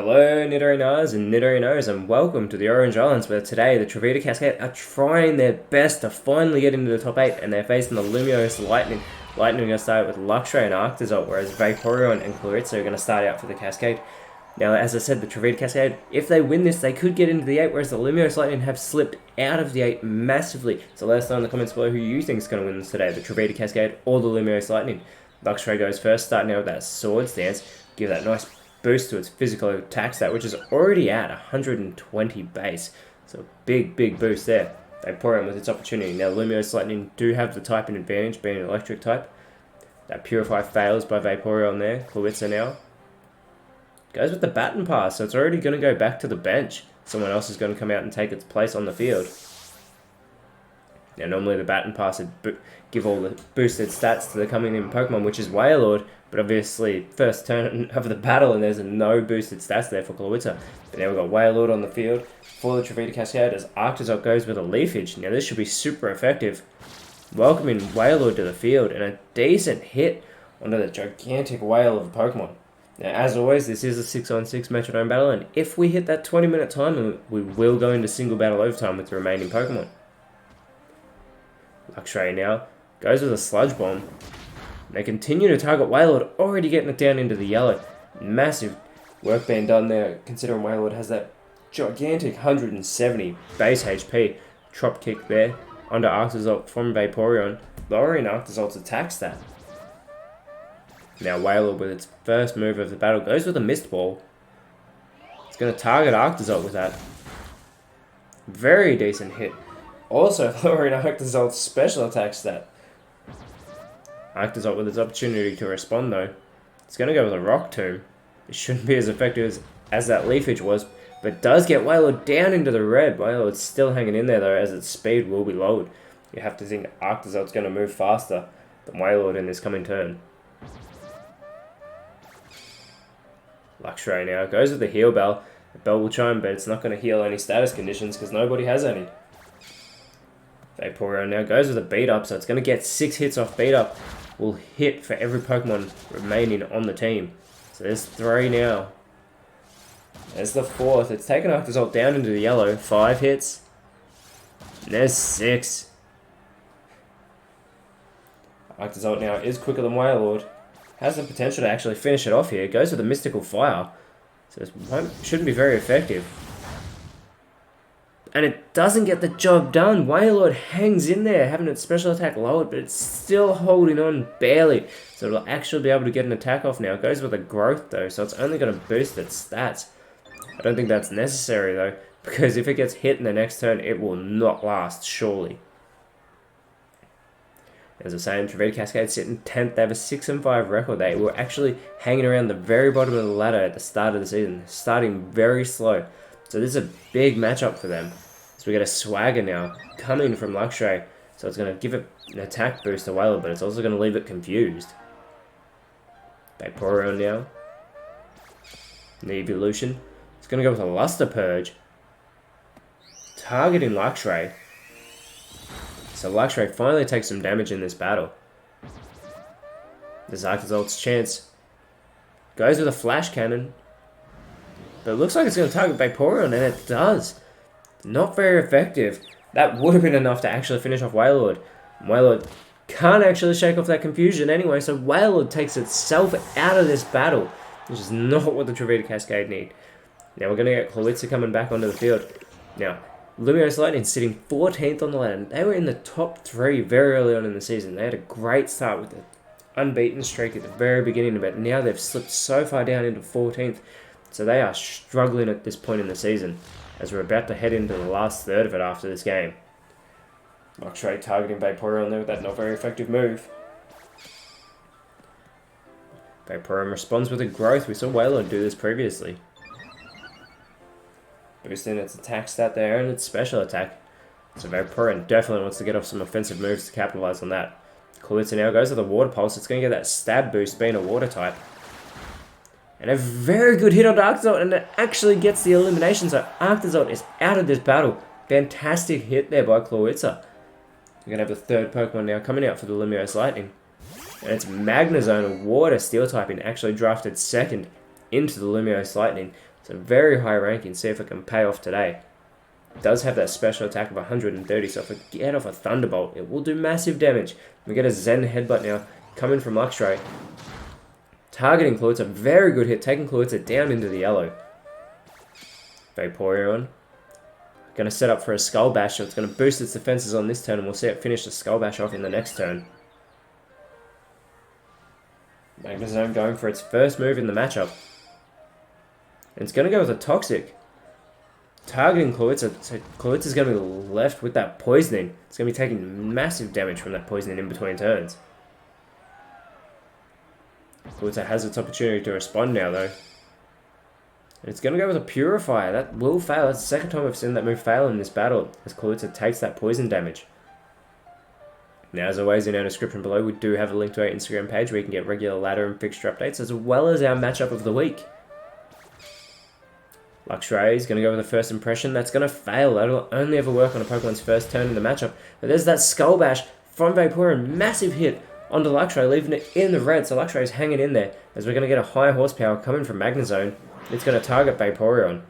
Hello Nidorinas and Nidorinos, and welcome to the Orange Islands, where today the Trovita Cascade are trying their best to finally get into the top 8, and they're facing the Lumiose Lightning. Lightning are going to start with Luxray and Arctazol, whereas Vaporeon and Clarissa are going to start out for the Cascade. Now, as I said, the Trovita Cascade, if they win this, they could get into the 8, whereas the Lumiose Lightning have slipped out of the 8 massively. So let us know in the comments below who you think is going to win this today, the Trovita Cascade or the Lumiose Lightning. Luxray goes first, starting out with that Sword Stance, give that nice boost to its physical attack stat, which is already at 120 base. So big boost there. Vaporeon with its opportunity. Now Lumiose Lightning do have the typing advantage, being an electric type. That Purify fails by Vaporeon there. Clarissa now goes with the Baton Pass, so it's already going to go back to the bench. Someone else is going to come out and take its place on the field. Now normally the Baton Pass would give all the boosted stats to the coming in Pokemon, which is Wailord, but obviously first turn of the battle and there's no boosted stats there for Clarissa. But now we've got Wailord on the field for the Trovita Cascade as Arctazol goes with a Leafage. Now this should be super effective. Welcoming Wailord to the field and a decent hit onto the gigantic whale of a Pokemon. Now as always, this is a 6-on-6 Metronome battle, and if we hit that 20-minute time limit, we will go into single battle overtime with the remaining Pokemon. Luxray now goes with a Sludge Bomb. They continue to target Wailord, already getting it down into the yellow. Massive work being done there, considering Wailord has that gigantic 170 base HP. Trop kick there onto Arctazol from Vaporeon, lowering Arctazol's attack stat. Now Wailord with its first move of the battle goes with a Mist Ball. It's going to target Arctazol with that. Very decent hit. Also lowering Arctazol's special attack stat. Arctazol with its opportunity to respond though. It's going to go with a Rock Tomb. It shouldn't be as effective as that Leafage was, but does get Wailord down into the red. Wailord's still hanging in there though, as its speed will be lowered. You have to think Arctazol's going to move faster than Wailord in this coming turn. Luxray now goes with the Heal Bell. The bell will chime, but it's not going to heal any status conditions because nobody has any. Vaporeon now goes with a Beat Up, so it's going to get 6 hits off Beat Up. Will hit for every Pokemon remaining on the team. So there's 3 now. There's the 4th. It's taken Arctazol down into the yellow. 5 hits. And there's 6. Arctazol now is quicker than Wailord. Has the potential to actually finish it off here. Goes with a Mystical Fire. So this shouldn't be very effective. And it doesn't get the job done. Wailord hangs in there, having its special attack lowered, but it's still holding on barely. So it'll actually be able to get an attack off now. It goes with a Growth though, so it's only going to boost its stats. I don't think that's necessary though, because if it gets hit in the next turn, it will not last, surely. As I was saying, Trovita Cascade sitting 10th. They have a 6-5 record. They were actually hanging around the very bottom of the ladder at the start of the season, starting very slow. So this is a big matchup for them. So we get a Swagger now coming from Luxray. So it's going to give it an attack boost to Wailord, but it's also going to leave it confused. Vaporeon now. The evolution. It's going to go with a Luster Purge. Targeting Luxray. So Luxray finally takes some damage in this battle. There's Arctazol's chance. Goes with a Flash Cannon. But it looks like it's going to target Vaporeon, and it does. Not very effective. That would have been enough to actually finish off Wailord. Wailord can't actually shake off that confusion anyway, so Wailord takes itself out of this battle, which is not what the Trovita Cascade need. Now we're going to get Clarissa coming back onto the field. Now, Lumiose Lightning sitting 14th on the ladder. They were in the top 3 very early on in the season. They had a great start with the unbeaten streak at the very beginning, but now they've slipped so far down into 14th. So they are struggling at this point in the season, as we're about to head into the last third of it after this game. Luxray targeting Vaporeon there with that not very effective move. Vaporeon responds with a Growth. We saw Wailord do this previously. Boosting its attack stat there and its special attack. So Vaporeon definitely wants to get off some offensive moves to capitalize on that. Clarissa now goes with a Water Pulse. It's going to get that stab boost being a water type. And a very good hit on Arctazol, and it actually gets the elimination, so Arctazol is out of this battle. Fantastic hit there by Clarissa. We're going to have the 3rd Pokemon now coming out for the Lumiose Lightning. And it's Magnezone, a water steel typing, actually drafted 2nd into the Lumiose Lightning. It's a very high ranking. See if it can pay off today. It does have that special attack of 130, so if we get off a Thunderbolt, it will do massive damage. We get a Zen Headbutt now, coming from Luxray. Targeting Cluitza, very good hit, taking Cluitza down into the yellow. Vaporeon. Going to set up for a Skull Bash, so it's going to boost its defenses on this turn, and we'll see it finish the Skull Bash off in the next turn. Magnezone going for its first move in the matchup. And it's going to go with a Toxic. Targeting Cluitza, so Cluitza's going to be left with that poisoning. It's going to be taking massive damage from that poisoning in between turns. Cluitza has its opportunity to respond now, though. And it's going to go with a Purifier. That will fail. That's the second time we've seen that move fail in this battle, as Cluitza takes that poison damage. Now, as always, in our description below, we do have a link to our Instagram page where you can get regular ladder and fixture updates, as well as our matchup of the week. Luxray is going to go with a first impression. That's going to fail. That'll only ever work on a Pokemon's first turn in the matchup. But there's that Skull Bash from Vaporeon. Massive hit onto Luxray, leaving it in the red. So Luxray is hanging in there, as we're going to get a high horsepower coming from Magnezone. It's going to target Vaporeon.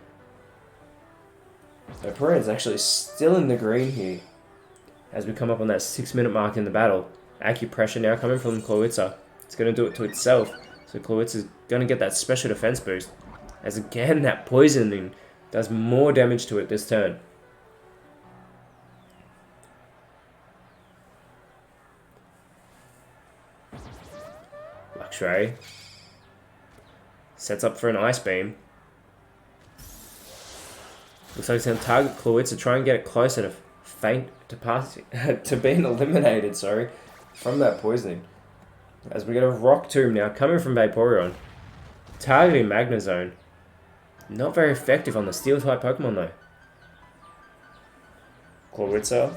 Vaporeon's actually still in the green here, as we come up on that 6-minute mark in the battle. Acupressure now coming from Cluitza. It's going to do it to itself. So Cluitza's going to get that special defense boost, as again that poisoning does more damage to it this turn. Luxray sets up for an Ice Beam. Looks like it's going to target Cluitza, try and get it closer to being eliminated, from that poisoning. As we get a Rock Tomb now coming from Vaporeon, targeting Magnezone. Not very effective on the Steel type Pokemon though. Cluitza,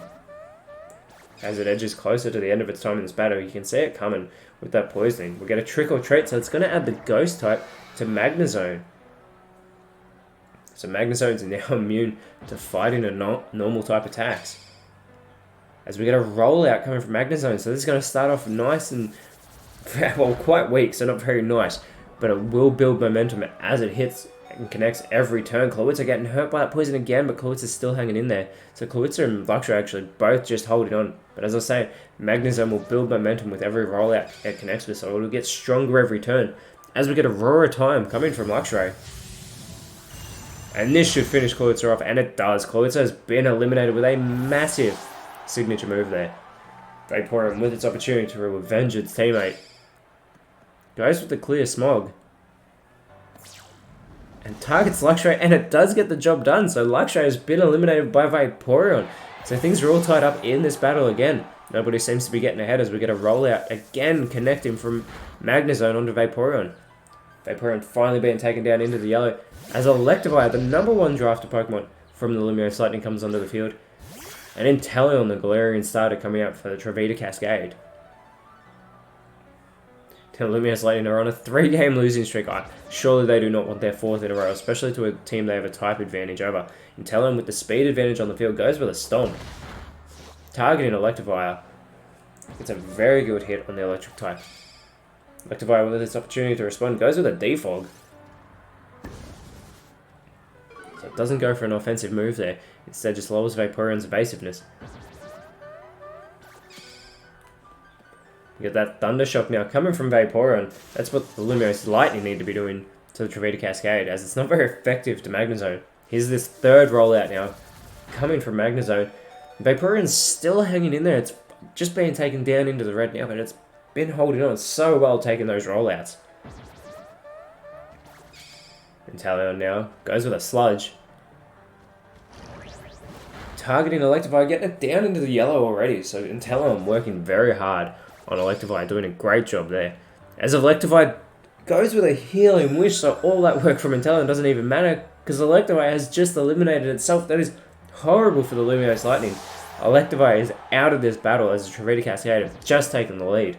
as it edges closer to the end of its time in this battle, you can see it coming with that poisoning. We get a Trick or Treat, so it's going to add the Ghost type to Magnezone. So Magnezone's now immune to fighting a normal type attacks. As we get a Rollout coming from Magnezone, so this is going to start off nice and, well, quite weak, so not very nice. But it will build momentum as it hits and connects every turn. Cluitza getting hurt by that poison again, but Cluitza's still hanging in there. So Cluitza and Luxray actually both just holding on. But as I say, Magnezone will build momentum with every rollout it connects with, so it'll get stronger every turn. As we get Aurora Time coming from Luxray. And this should finish Cluitza off, and it does. Cluitza has been eliminated with a massive signature move there. Vaporeon, with its opportunity to revenge its teammate, goes with the Clear Smog. And targets Luxray, and it does get the job done. So Luxray has been eliminated by Vaporeon. So things are all tied up in this battle again. Nobody seems to be getting ahead as we get a rollout again connecting from Magnezone onto Vaporeon. Vaporeon finally being taken down into the yellow as Electivire, the #1 drafted Pokemon from the Lumiose Lightning, comes onto the field. And Inteleon, the Galarian starter, coming out for the Trovita Cascade. The Lumiose Lightning are on a 3-game losing streak. Surely they do not want their 4th in a row, especially to a team they have a type advantage over. Inteleon, with the speed advantage on the field, goes with a Stomp. Targeting Electivire. It's a very good hit on the electric type. Electivire, with its opportunity to respond, goes with a Defog. So it doesn't go for an offensive move there. Instead, just lowers Vaporeon's evasiveness. You get that Thunder Shock now coming from Vaporeon. That's what the Lumiose Lightning need to be doing to the Trovita Cascade, as it's not very effective to Magnezone. Here's this 3rd rollout now coming from Magnezone. Vaporeon's still hanging in there. It's just being taken down into the red now, but it's been holding on so well, taking those rollouts. Inteleon now goes with a Sludge. Targeting Electivire, getting it down into the yellow already. So Inteleon working very hard on Electivire, doing a great job there. As Electivire goes with a Healing Wish, so all that work from Inteleon doesn't even matter, because Electivire has just eliminated itself. That is horrible for the Lumiose Lightning. Electivire is out of this battle as the Trovita Cascade have just taken the lead.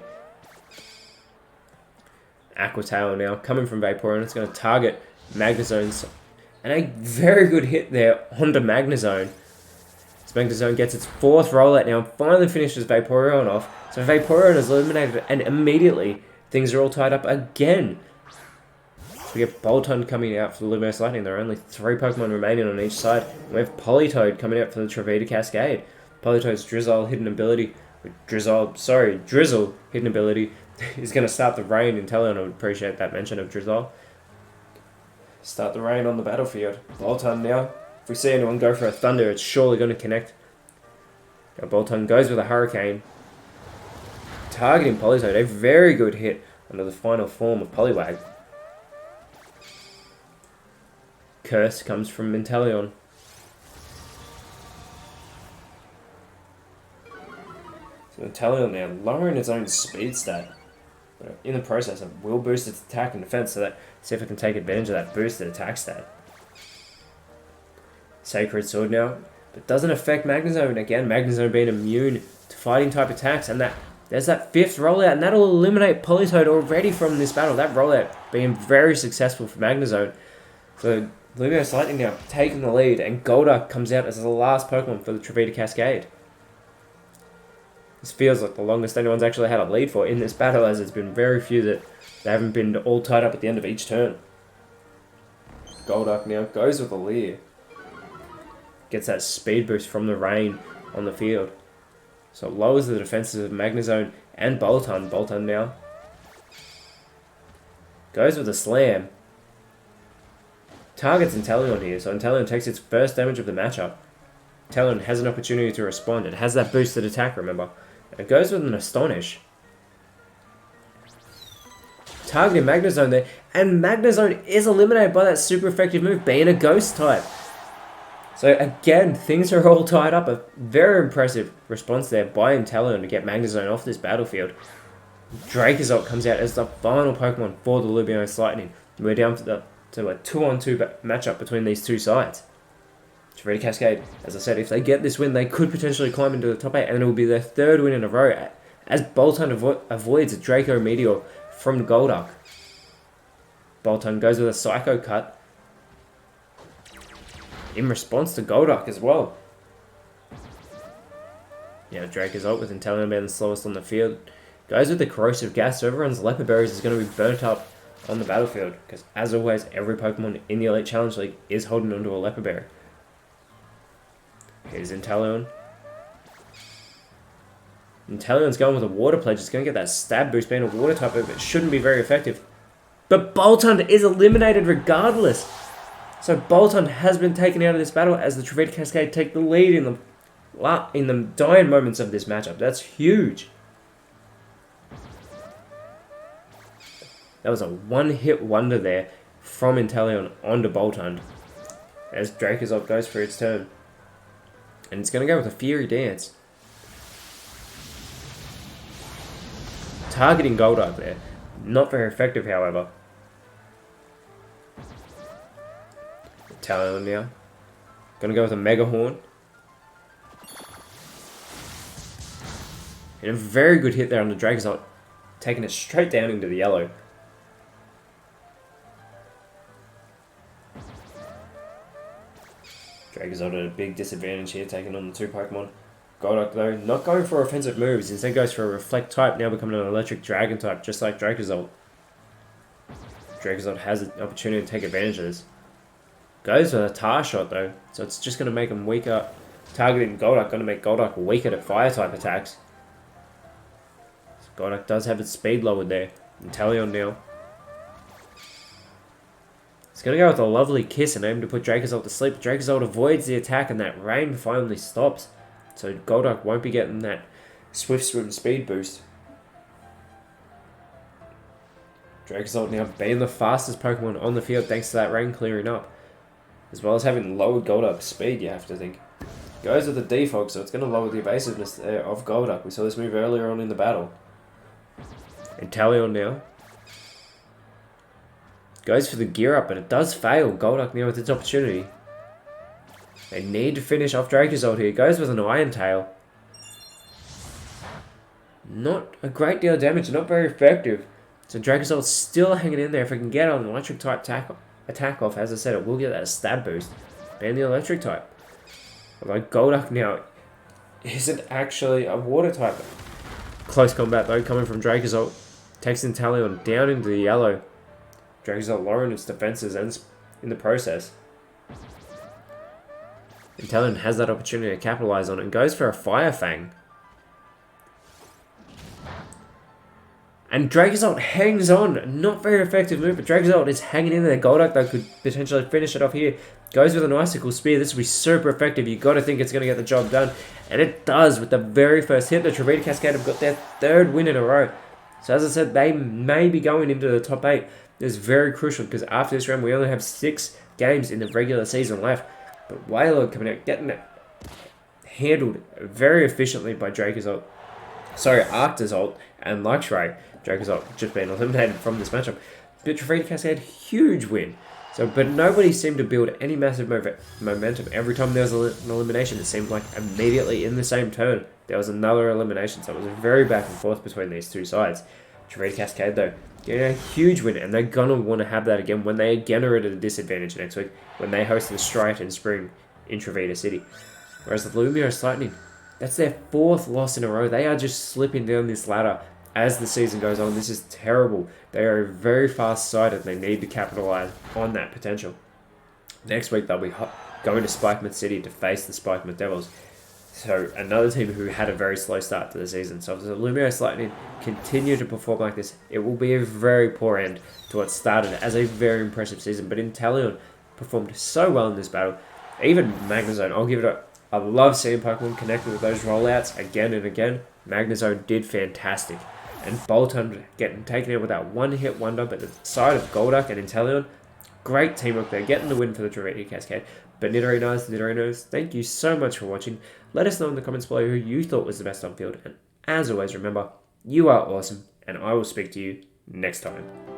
Aqua Tail now coming from Vaporeon. It's going to target Magnezone's, and a very good hit there onto Magnezone. Magnezone gets its 4th rollout now and finally finishes Vaporeon off. So Vaporeon is eliminated, and immediately things are all tied up again. So we get Boltund coming out for the Lumiose Lightning. There are only 3 Pokemon remaining on each side. We have Politoed coming out for the Trovita Cascade. Politoed's Drizzle hidden ability, Drizzle hidden ability is going to start the rain. Inteleon would appreciate that mention of Drizzle. Start the rain on the battlefield. Boltund now. If we see anyone go for a Thunder, it's surely going to connect. Now Boltund goes with a Hurricane. Targeting Politoed, a very good hit under the final form of Poliwag. Curse comes from Inteleon. So Inteleon now lowering its own speed stat. But in the process, it will boost its attack and defense, so that see if it can take advantage of that boosted attack stat. Sacred Sword now, but doesn't affect Magnezone. Again, Magnezone being immune to fighting type attacks, and there's that 5th rollout, and that'll eliminate Politoed already from this battle. That rollout being very successful for Magnezone. So Lumiose Lightning now taking the lead, and Golduck comes out as the last Pokemon for the Trovita Cascade. This feels like the longest anyone's actually had a lead for in this battle, as it's been very few that they haven't been all tied up at the end of each turn. Golduck now goes with the Leer. Gets that speed boost from the rain on the field. So it lowers the defenses of Magnezone and Boltund. Boltund now goes with a Slam. Targets Inteleon here, so Inteleon takes its first damage of the matchup. Inteleon has an opportunity to respond. It has that boosted attack, remember. It goes with an Astonish. Targeting Magnezone there, and Magnezone is eliminated by that super effective move, being a Ghost type. So again, things are all tied up. A very impressive response there by Inteleon to get Magnezone off this battlefield. Dracozolt comes out as the final Pokemon for the Lumiose Lightning. We're down to a 2-on-2 matchup between these two sides. Trovita Cascade, as I said, if they get this win, they could potentially climb into the top 8, and it will be their 3rd win in a row, as Boltund avoids a Draco Meteor from Golduck. Boltund goes with a Psycho Cut in response to Golduck as well. Yeah, Dracozolt with Inteleon being the slowest on the field. Goes with the Corrosive Gas, so everyone's Leper Berries is going to be burnt up on the battlefield, because as always, every Pokemon in the Elite Challenge League is holding onto a Leper Berry. Here's Inteleon. Inteleon's going with a Water Pledge. It's going to get that stab boost being a Water type, but it shouldn't be very effective. But Boltund is eliminated regardless. So Boltund has been taken out of this battle as the Trovita Cascade take the lead in the dying moments of this matchup. That's huge. That was a one-hit wonder there from Inteleon onto Boltund as Dracozolt goes for its turn. And it's going to go with a Fury Dance. Targeting Golduck there. Not very effective, however. Inteleon now. Going to go with a Mega Horn. And a very good hit there on the Dracozolt. Taking it straight down into the yellow. Dracozolt at a big disadvantage here, taking on the 2 Pokemon. Golduck, though, not going for offensive moves. Instead goes for a Reflect type, now becoming an Electric Dragon type, just like Dracozolt. Dracozolt has an opportunity to take advantage of this. Goes with a Tar Shot, though, so it's just going to make him weaker. Targeting Golduck, going to make Golduck weaker to Fire type attacks. So Golduck does have its speed lowered there. Inteleon now. It's going to go with a lovely Kiss and aim to put Dracozolt to sleep. Dracozolt avoids the attack and that rain finally stops. So Golduck won't be getting that Swift Swim speed boost. Dracozolt now being the fastest Pokemon on the field thanks to that rain clearing up. As well as having lowered Golduck's speed, you have to think. Goes with the Defog, so it's going to lower the evasiveness there of Golduck. We saw this move earlier on in the battle. Inteleon now. Goes for the Gear Up, but it does fail. Golduck now with its opportunity. They need to finish off Dracozolt here. Goes with an Iron Tail. Not a great deal of damage, not very effective. So Dracozolt's still hanging in there. If it can get an Electric type attack off, as I said, it will get that stab boost. And the Electric type. Although Golduck now isn't actually a Water type. Close combat though, coming from Dracozolt. Takes Inteleon down into the yellow. Dragonzord lowering its defenses and in the process. Inteleon has that opportunity to capitalize on it and goes for a Fire Fang. And Dragonzord hangs on. Not very effective move, but Dragonzord is hanging in there. Golduck, though, could potentially finish it off here. Goes with an Icicle Spear. This will be super effective. You've got to think it's going to get the job done. And it does with the very first hit. The Trovita Cascade have got their 3rd win in a row. So as I said, they may be going into the top 8. It's very crucial because after this round, we only have 6 games in the regular season left. But Wailord coming out, getting it handled very efficiently by Dracozolt. Sorry, Arctozolt and Luxray. Dracozolt just being eliminated from this matchup. But Trovita Cascade, huge win. So, but nobody seemed to build any massive momentum. Every time there was an elimination, it seemed like immediately in the same turn, there was another elimination. So it was very back and forth between these two sides. Trovita Cascade, though, getting a huge win. And they're going to want to have that again when they again are at a disadvantage next week. When they host the Strike in spring in Trovita City. Whereas the Lumiose Lightning, that's their 4th loss in a row. They are just slipping down this ladder as the season goes on. This is terrible. They are a very fast side and they need to capitalize on that potential. Next week they'll be going to Spikeman City to face the Spikeman Devils. So another team who had a very slow start to the season. So if the Lumiose Lightning continue to perform like this, it will be a very poor end to what started as a very impressive season. But Inteleon performed so well in this battle. Even Magnezone, I'll give it a... I love seeing Pokemon connected with those rollouts again and again. Magnezone did fantastic. And Boltund getting taken out with that one-hit wonder, but the side of Golduck and Inteleon, great teamwork there, getting the win for the Trovita Cascade. But Nidorinos, thank you so much for watching. Let us know in the comments below who you thought was the best on field. And as always, remember, you are awesome, and I will speak to you next time.